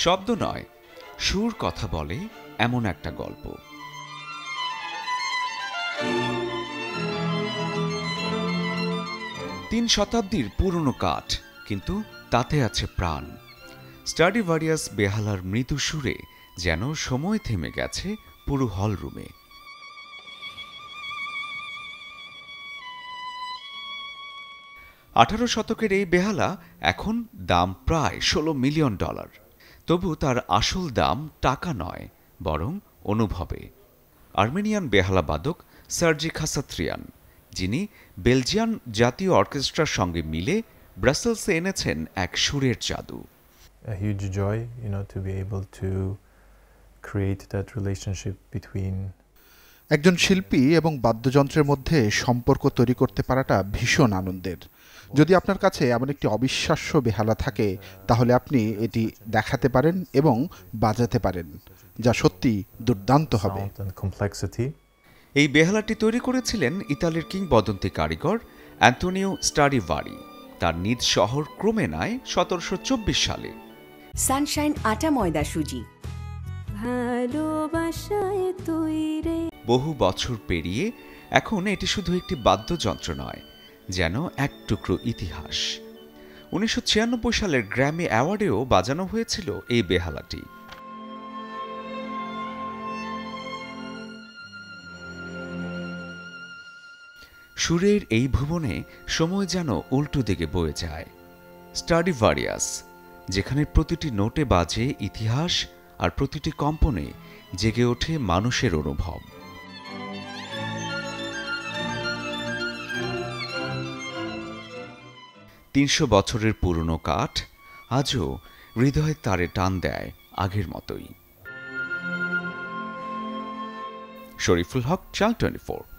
শব্দ নয়, সুর কথা বলে এমন একটা গল্প। 3 শতাব্দীর পুরনো কাঠ, কিন্তু তাতে আছে প্রাণ। স্ট্রাডিভারিয়াস বেহালার মৃদু সুরে যেন সময় থেমে গেছে পুরো হলরুমে। 18 শতকের এই বেহালা এখন দাম প্রায় $16 মিলিয়ন। তবু তার আসল দাম টাকা নয়, বরং অনুভবে। আর্মেনিয়ান বেহালা বাদক সার্জি খাসাত্রিয়ান, যিনি বেলজিয়ান জাতীয় অর্কেস্ট্রার সঙ্গে মিলে ব্রাসেলসে এনেছেন এক সুরের জাদু। A huge joy, to be able to create that relationship between একজন শিল্পী এবং বাদ্যযন্ত্রের মধ্যে সম্পর্ক তৈরি করতে পারাটা ভীষণ আনন্দের। যদি আপনার কাছে এমন একটি অবিশ্বাস্য বেহালা থাকে, তাহলে আপনি এটি দেখাতে পারেন এবং বাজাতে পারেন, যা সত্যি দুর্দান্ত হবে। এই বেহালাটি তৈরি করেছিলেন ইতালির কিংবদন্তি কারিগর অ্যান্তোনিও স্ট্রাডিভারি তার নিজ শহর ক্রোমেনায় 1724 সালে। সানশাইন আটা ময়দা সুজি, বহু বছর পেরিয়ে এখন এটি শুধু একটি বাদ্যযন্ত্র নয়, যেন এক টুকরো ইতিহাস। 1996 সালের গ্র্যামি অ্যাওয়ার্ডেও বাজানো হয়েছিল এই বেহালাটি। সুরের এই ভুবনে সময় যেন উল্টো দিকে বয়ে যায়। স্ট্রাডিভারিয়াস, যেখানে প্রতিটি নোটে বাজে ইতিহাস আর প্রতিটি কম্পনে জেগে ওঠে মানুষের অনুভব। তিনশো বছরের পুরনো কাঠ আজও হৃদয়ের তারে টান দেয় আগের মতোই। শরীফুল হক, চ্যানেল 24।